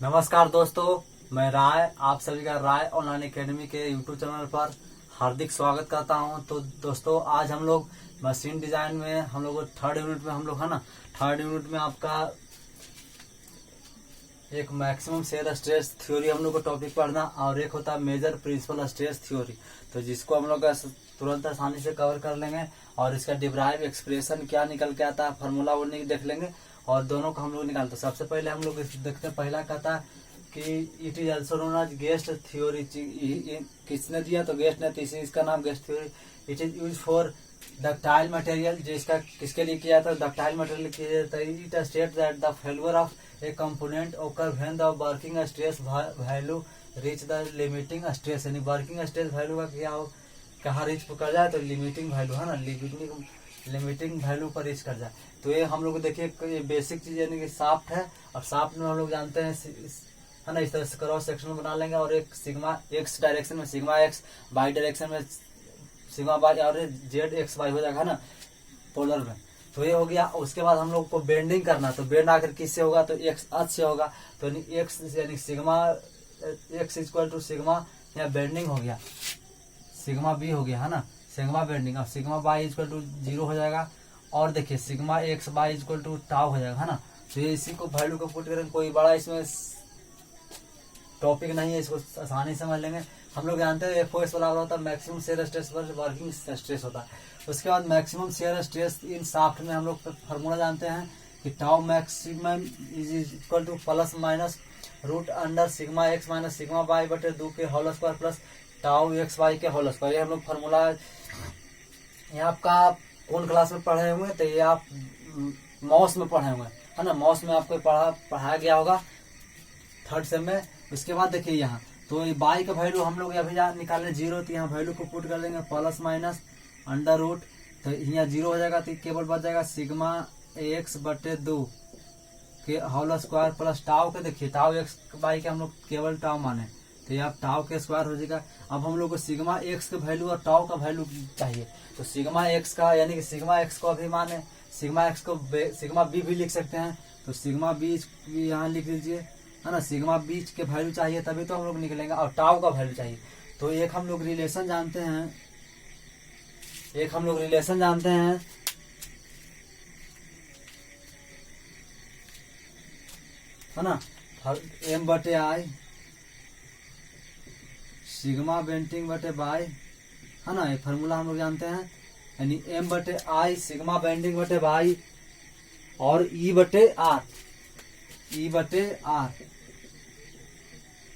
नमस्कार दोस्तों, मैं राय आप सभी का राय ऑनलाइन एकेडमी के यूट्यूब चैनल पर हार्दिक स्वागत करता हूं। तो दोस्तों, आज हम लोग मशीन डिजाइन में हम लोग थर्ड यूनिट में हम लोग है ना, थर्ड यूनिट में आपका एक मैक्सिमम शेयर स्ट्रेस थ्योरी हम लोग को टॉपिक पढ़ना और एक होता है मेजर प्रिंसिपल स्ट्रेस थ्योरी। तो जिसको हम लोग तुरंत आसानी से कवर कर लेंगे और इसका डिराइव एक्सप्रेशन क्या निकल के आता है, फार्मूला वो देख लेंगे और दोनों को हम लोग निकालते हैं। सबसे पहले हम लोग देखते हैं, पहला कहता है कि it is also known as Guest theory. किसने दिया? तो गेस्ट ने, तीसरी इसका नाम Guest theory. It is use for ductile material, जिसका किसके लिए किया था? डक्टाइल मटेरियल किया जाता है। It state that the failure of a component occur when the working stress value reach the limiting stress, यानी वर्किंग स्ट्रेस वैल्यू का क्या हो, कहाँ रीच कर जाए? तो लिमिटिंग वैल्यू है ना, लिमिटिंग वैल्यू पर रीच कर जाए। तो ये हम लोग देखिए, ये बेसिक चीज यानी कि शाफ्ट है, और शाफ्ट में हम लोग जानते हैं है ना, इस तरह से क्रॉस सेक्शन बना लेंगे और एक सिग्मा एक्स डायरेक्शन में सिग्मा एक्स, बाई डायरेक्शन में सिग्मा बाई, और जेड एक्स वाई हो जाएगा ना पोलर में। तो ये हो गया। उसके बाद हम लोग को बेंडिंग करना, तो बेंड आकर किससे होगा? तो एक्स अक्ष से होगा। तो एक्स यानी sigma X equal to sigma, या बेंडिंग हो गया, सिग्मा बी हो गया है ना, सिग्मा बेंडिंग। अब सिग्मा बाई इक्वल टू 0 हो जाएगा। और देखिए sigma X Y equal to tau हो जाएगा है ना। तो ये इसी को वैल्यू को पुट करेंगे, कोई बड़ा इसमें टॉपिक नहीं है, इसको आसानी से समझ लेंगे। हम लोग जानते हैं एफ एस बराबर होता है मैक्सिमम शेयर स्ट्रेस पर वर्किंग स्ट्रेस होता है। उसके बाद maximum shear stress in shaft में हम लोग फार्मूला जानते हैं कि tau maximum is equal to plus minus root under sigma X minus sigma Y बटे 2 के whole square plus tau X Y के होल स्क्वायर। ये हम लोग फार्मूला, ये आपका कौन क्लास में पढ़े हुए? तो ये आप मॉस में पढ़े हुए है ना, मॉस में आपको पढ़ाया गया होगा थर्ड सेम में। उसके बाद देखिए यहाँ, तो ये बाई का वैल्यू हम लोग अभी निकालने 0, तो यहाँ वैल्यू को पुट कर देंगे प्लस माइनस अंडर रूट, तो यहाँ 0 हो जाएगा, तो केवल बच जाएगा सिग्मा एक्स बटे 2 के होल स्क्वायर प्लस टाउ के, देखिए टाउ एक्स बाई के हम लोग केवल टाउ माने, तो ये आप टाउ के स्क्वायर हो जाएगा। अब हम लोग को सिग्मा एक्स का वैल्यू और टाउ का वैल्यू चाहिए, तो सिग्मा एक्स का यानी कि सिग्मा एक्स को अभी माने, सिग्मा एक्स को सिग्मा बी भी लिख सकते हैं, तो सिग्मा बी यहाँ लिख लीजिए है ना। सिग्मा बी के वैल्यू चाहिए तभी तो हम लोग निकलेंगे, और टाउ का वैल्यू चाहिए। तो एक हम लोग रिलेशन जानते हैं, है ना, एम बटे आई सिग्मा बेंडिंग बटे बाई, है ना। ये फार्मूला हम लोग जानते हैं, यानी एम बटे आई सिग्मा बेंडिंग बटे बाई और ई बटे आर,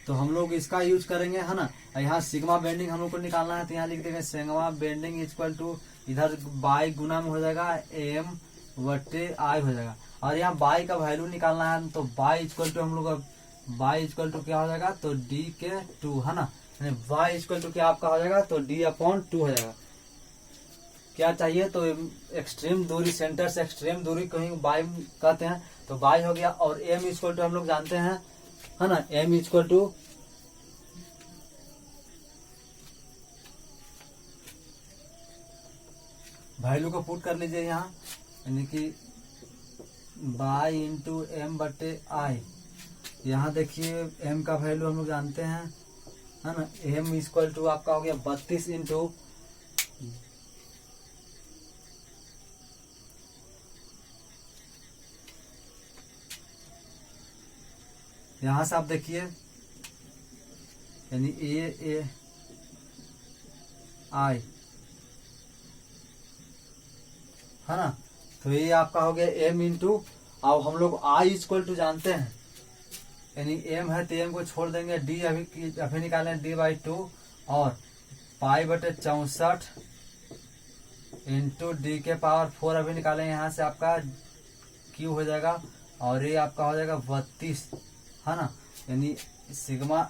तो हम लोग इसका यूज करेंगे है ना। यहाँ सिग्मा बेंडिंग हम लोग को निकालना है, तो यहाँ लिख देंगे सिग्मा बेंडिंग इक्वल टू, इधर बाई गुना में हो जाएगा एम बटे आई हो जाएगा, और यहाँ बाई का वैल्यू निकालना है, तो बाई इक्वल टू हम लोग बाई इक्वल टू क्या हो जाएगा? तो डी के 2 है ना, यानी बाई इक्वल टू क्या आपका हो जाएगा? तो डी अपॉन 2 हो जाएगा। क्या चाहिए? तो एक्सट्रीम दूरी, सेंटर से एक्सट्रीम दूरी कहीं बाई कहते हैं, तो बाई हो गया। और एम इक्वल टू हम लोग जानते हैं है ना, एम इक्वल टू वैल्यू को पुट कर लीजिए यहाँ, यानी कि बाई इंटू एम बटे आई। यहाँ देखिए एम का वैल्यू हम लोग जानते हैं है ना, एम इक्वल टू आपका हो गया 32 इंटू यहाँ से आप देखिए, यानी ए आई है ना, तो ये आपका हो गया एम इंटू, अब हम लोग आई इक्वल टू जानते हैं, यानी एम है तो एम को छोड़ देंगे, डी अभी निकालें डी बाई 2 और पाई बटे 64 इंटू डी के पावर 4 अभी निकालें, यहाँ से आपका क्यू हो जाएगा, और ये आपका हो जाएगा 32 है ना, यानी सिग्मा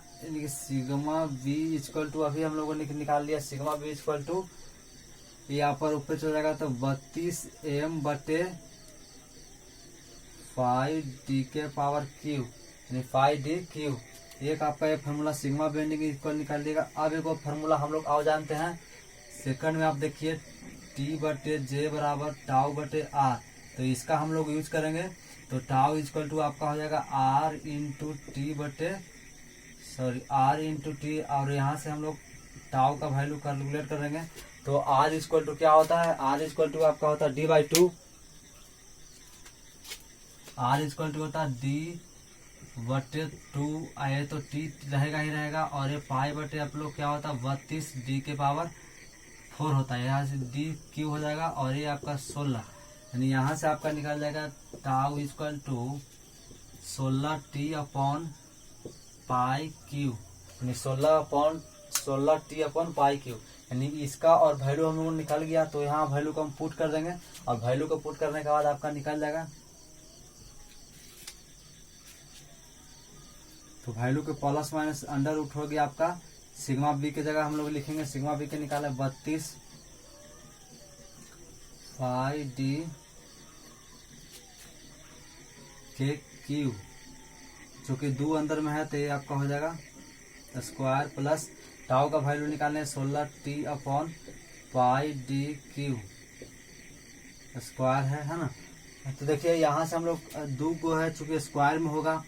बी इक्वल टू अभी हम लोगों ने निकाल लिया, सिग्मा बी इक्वल टू यहाँ पर ऊपर चल जाएगा, तो 32 एम बटे 5 डी के पावर क्यू, यानी 5 डी क्यू। एक आपका ये फार्मूला सिग्मा बेंडिंग इक्वल निकाल देगा। अब एक फार्मूला हम लोग और जानते हैं, सेकंड में आप देखिए टी बटे जे बराबर टाउ बटे आर, तो इसका हम लोग यूज करेंगे। तो टाउ इक्वल टू आपका हो जाएगा आर इंटू टी बटे आर इंटू टी, और यहाँ से हम लोग टाउ का वैल्यू कैलकुलेट करेंगे। तो आर इक्वल टू क्या होता है, आर इक्वल टू आपका होता है D by two, R equal to होता है डी बटे टू, आए तो टी रहेगा ही रहेगा, और ये पाई बटे आप लोग क्या होता है 32 डी के पावर 4 होता है, यहाँ से डी क्यू हो जाएगा, और ये आपका 16, यानी यहाँ से आपका निकल जाएगा tau equal to 16 T upon pi Q, यानी 16 टी अपॉन पाई क्यू, यानी इसका और वैल्यू हम लोग निकल गया। तो यहाँ वैल्यू को हम पुट कर देंगे, और वैल्यू को पुट करने के बाद आपका निकल जाएगा, तो वैल्यू के प्लस माइनस अंडर रूट हो गया आपका, सिग्मा बी की जगह हम लोग लिखेंगे सिग्मा बी के निकाले 32 पाई डी के क्यू, जो कि 2 अंदर में है, तो ये आपका हो जाएगा स्क्वायर प्लस टाउ का वैल्यू निकालने 16 T upon pi D Q square है ना। तो देखिए यहाँ से हम लोग 2 को है, चूंकि स्क्वायर में होगा,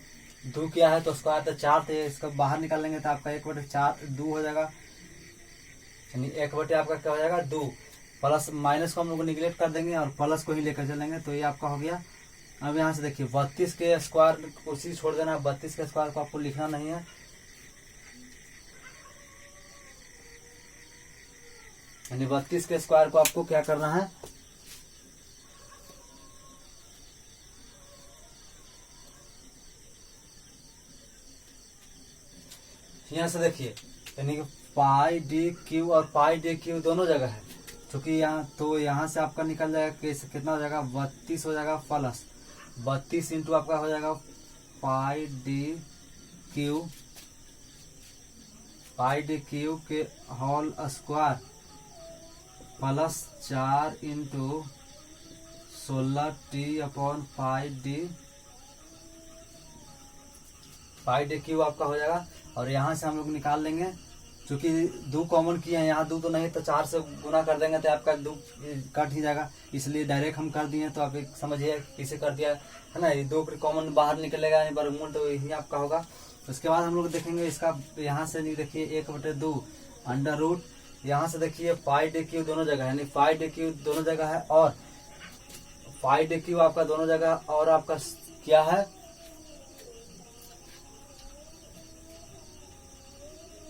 2 क्या है तो स्क्वायर तो 4 थे, इसका बाहर निकालेंगे तो आपका 1/4 2 हो जाएगा, यानी 1/, आपका क्या हो जाएगा 2, प्लस माइनस को हम लोग निगलेक्ट कर देंगे और प्लस को ही लेकर चलेंगे, तो ये आपका हो गया। अब यहाँ से देखिए 32 के स्क्वायर को उसी छोड़ देना, 32 के स्क्वायर को आपको लिखना नहीं है, यानी 32 के स्क्वायर को आपको क्या करना है, यहाँ से देखिए, यानी कि पाई डी क्यू और पाई डी क्यू दोनों जगह है, क्योंकि यहाँ तो यहाँ से आपका निकल जाएगा कितना हो जाएगा 32 हो जाएगा, प्लस 32 इंटू आपका हो जाएगा पाई डी क्यू के whole square plus 4 into 16 T upon pi D Q आपका हो जाएगा, और यहाँ से हम लोग निकाल लेंगे, चूंकि 2 कॉमन किए हैं, यहाँ 2 तो नहीं, तो 4 से गुना कर देंगे तो आपका 2 कट ही जाएगा, इसलिए डायरेक्ट हम कर दिए। तो आप एक समझिए किसे कर दिया है ना, ये 2 कॉमन बाहर निकलेगा, वर्गमूल तो यही आपका होगा। उसके बाद हम लोग देखेंगे इसका, यहाँ से नहीं देखिए 1/2 अंडर रूट, यहाँ से देखिए पाई डी क्यू दोनों जगह, यानी पाई डी क्यू दोनों जगह है, और पाई डी क्यू आपका दोनों जगह, और आपका क्या है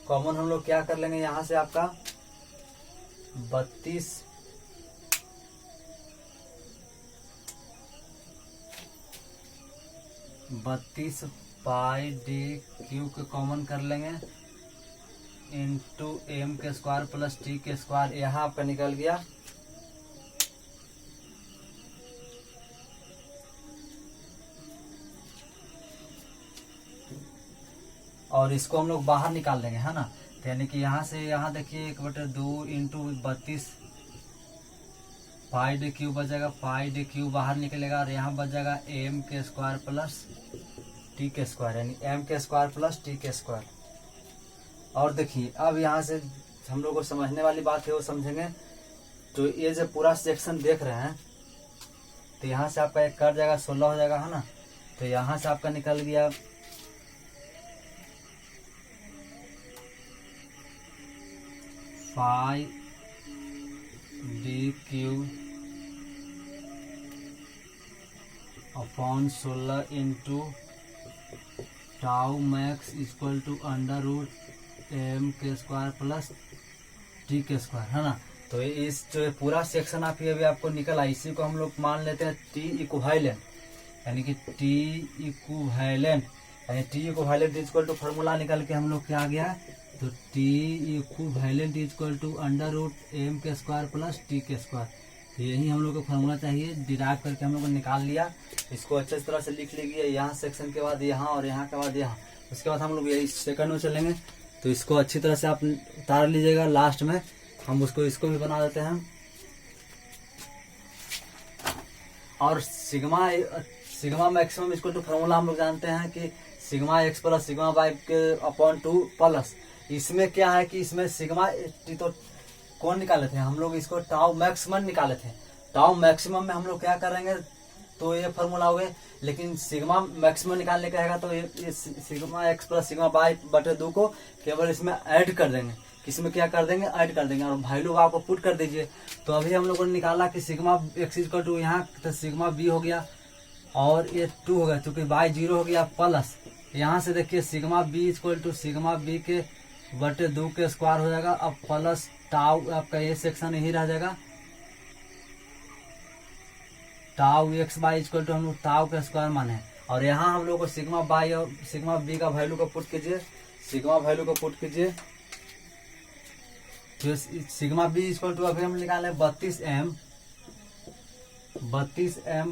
कॉमन, हम लोग क्या कर लेंगे, यहाँ से आपका 32 पाई डी क्यू के कॉमन कर लेंगे इंटू एम के स्क्वायर प्लस टी के स्क्वायर, यहाँ आपका निकल गया, और इसको हम लोग बाहर निकाल लेंगे है ना। तो यानी कि यहाँ से यहाँ देखिए 1/2 इंटू 32 पाई डी क्यू बचेगा, पाई डी क्यू बाहर निकलेगा, और यहाँ बच जाएगा एम के स्क्वायर प्लस टी के स्क्वायर, यानी एम के स्क्वायर प्लस टी के स्क्वायर। और देखिए अब यहाँ से हम लोग को समझने वाली बात है वो समझेंगे। तो ये जो पूरा सेक्शन देख रहे हैं, तो यहाँ से आपका एक कट जाएगा 16 हो जाएगा है ना। तो यहाँ से आपका निकल गया pi D Q upon 16 into tau max equal to under root M के स्क्वायर प्लस टी के स्क्वायर है ना। तो इस जो पूरा सेक्शन आप ये भी आपको निकल आई, इसी को हम लोग मान लेते हैं टी इक्विवेलेंट, यानी कि टी इक्विवेलेंट, यानी T equivalent equal to formula निकल के हम लोग क्या आ गया, तो T equivalent equal to under root M के स्क्वायर प्लस टी के स्क्वायर। तो यही हम लोग को फार्मूला चाहिए, डिराइव करके हम लोग को निकाल लिया। इसको अच्छे तरह से लिख लीजिए, यहाँ सेक्शन के बाद यहाँ और यहाँ के बाद यहाँ। उसके बाद हम लोग यही सेकंड में चलेंगे, तो इसको अच्छी तरह से आप उतार लीजिएगा। लास्ट में हम इसको भी बना देते हैं। और sigma maximum equal to formula हम लोग जानते हैं कि sigma X plus sigma Y के अपॉन 2 प्लस, इसमें क्या है कि इसमें सिग्मा टी तो कौन निकाले थे हम लोग, इसको टाउ मैक्सिमम निकाले थे। टाउ मैक्सिमम में हम लोग क्या करेंगे, तो ये फॉर्मूला हो गए। लेकिन सिग्मा मैक्सिमम निकालने का है तो ये sigma X plus sigma Y बटे 2 को केवल इसमें ऐड कर देंगे। किसमें क्या कर देंगे, ऐड कर देंगे, और वैल्यू आपको पुट कर दीजिए। तो अभी हम लोगों ने निकाला कि सिग्मा एक्स इक्वल टू यहाँ तो सिग्मा बी हो गया और ये 2 हो गया, चूंकि वाई 0 हो गया, प्लस यहाँ से देखिए sigma B equal to sigma B के बटे 2 के स्क्वायर हो जाएगा। अब प्लस टाउ आपका ये सेक्शन यही रह जाएगा, tau X Y equal to हम लोग टाउ का स्क्वायर माने। और यहाँ हम लोग को सिग्मा बाई और सिग्मा बी का वैल्यू को पुट कीजिए, सिग्मा वैल्यू को पुट कीजिए। तो सिग्मा बी इक्वल टू अभी हम निकाले 32 एम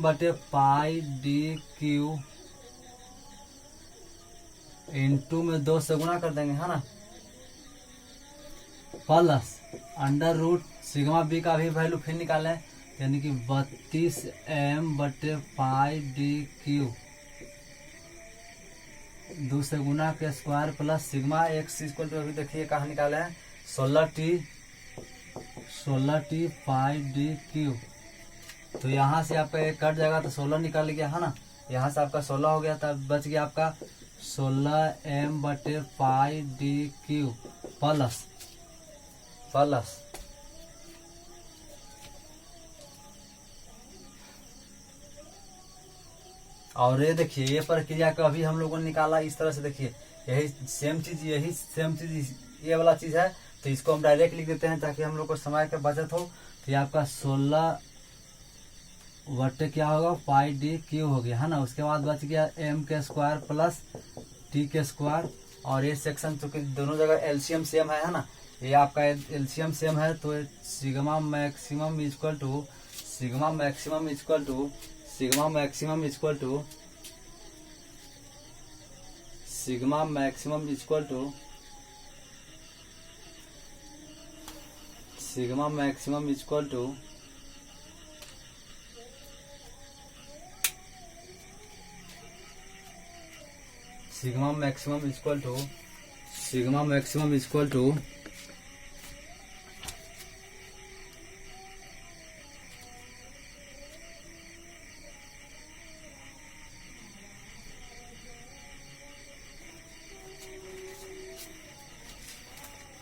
बटे पाई डी क्यू इंटू में 2 से गुणा कर देंगे, है ना, plus under root sigma B का भी वैल्यू फिर निकाले, यानी कि 32 एम बटे पाई डी क्यू 2 से गुना के square plus sigma X equal to अभी देखिए कहाँ निकाले हैं 16t पाई डी क्यू। तो यहाँ से आपका एक कट जाएगा तो 16 निकल गया, है ना, यहाँ से आपका 16 हो गया, तब बच गया आपका 16 एम बटे पाई डी क्यू प्लस और ये देखिए ये प्रक्रिया का अभी हम लोगों ने निकाला इस तरह से। देखिए यही सेम चीज ये वाला चीज है, तो इसको हम डायरेक्ट लिख देते हैं ताकि हम लोग को समय का बचत हो। तो ये आपका 16 बटे क्या होगा पाई डी क्यू हो गया, है ना। उसके बाद बच गया एम के स्क्वायर प्लस टी के स्क्वायर, और ये सेक्शन चूंकि दोनों जगह एलसीएम सेम है ना, ये आपका एलसीएम सेम है, तो sigma maximum equal to sigma maximum equal to sigma maximum equal to sigma maximum equal to sigma maximum equal to sigma maximum equal to sigma maximum equal to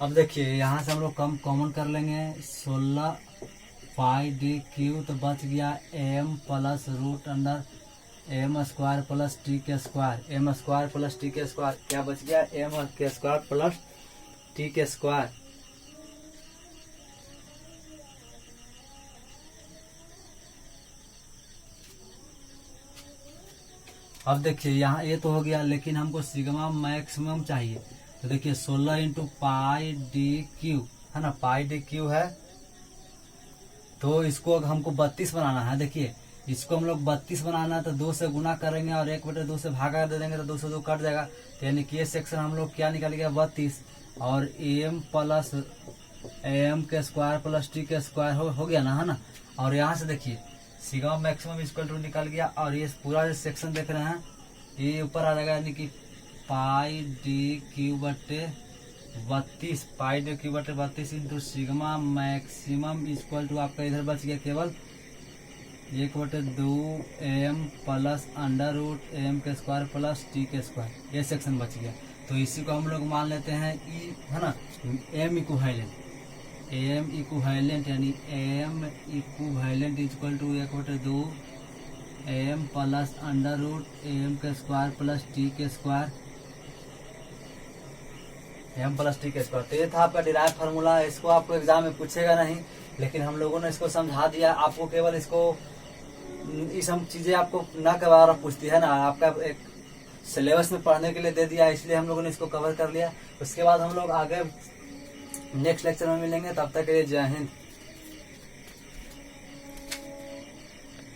अब देखिए यहाँ से हम लोग कम कॉमन कर लेंगे 16 पाई डी क्यू, तो बच गया M plus root under M square plus T के square, M square plus T के स्क्वायर, क्या बच गया एम के स्क्वायर प्लस टी के स्क्वायर। अब देखिए यहाँ ये तो हो गया, लेकिन हमको सिग्मा मैक्सिमम चाहिए। तो देखिए 16 इंटू पाई डी क्यू, है ना, पाई डी क्यू है, तो इसको हमको 32 बनाना है। देखिए इसको हम लोग 32 बनाना है, तो 2 से गुना करेंगे और 1/2 से भागा दे देंगे, तो 2 से 2 कट जाएगा। तो यानी कि ये सेक्शन हम लोग क्या निकल गया 32, और एम प्लस एम के स्क्वायर प्लस टी के स्क्वायर हो गया ना, है ना। और यहाँ से देखिए सिग्मा मैक्सिमम इक्वल टू निकल गया, और ये पूरा जो सेक्शन देख रहे हैं ये ऊपर आ जाएगा, यानी कि पाई डी क्यू बटे 32 पाई डी क्यू बटे 32 into sigma maximum equal to आपका इधर बच गया केवल 1/2 M plus under root M के स्क्वायर प्लस टी के स्क्वायर, ये सेक्शन बच गया। तो इसी को हम लोग मान लेते हैं ई, है ना, एम इक्विवेलेंट, यानी M equivalent equal to 1/2 M plus under root M के स्क्वायर प्लस टी के स्क्वायर, एम प्लस टी के स्क्वायर। तो ये था आपका डिराइव फार्मूला। इसको आपको एग्जाम में पूछेगा नहीं, लेकिन हम लोगों ने इसको समझा दिया आपको। केवल इसको ये सब चीजें आपको न करवा पूछती है ना, आपका एक सिलेबस में पढ़ने के लिए दे दिया, इसलिए हम लोगों ने इसको कवर कर लिया। उसके बाद हम लोग आगे नेक्स्ट लेक्चर में मिलेंगे, तब तक के लिए जय हिंद।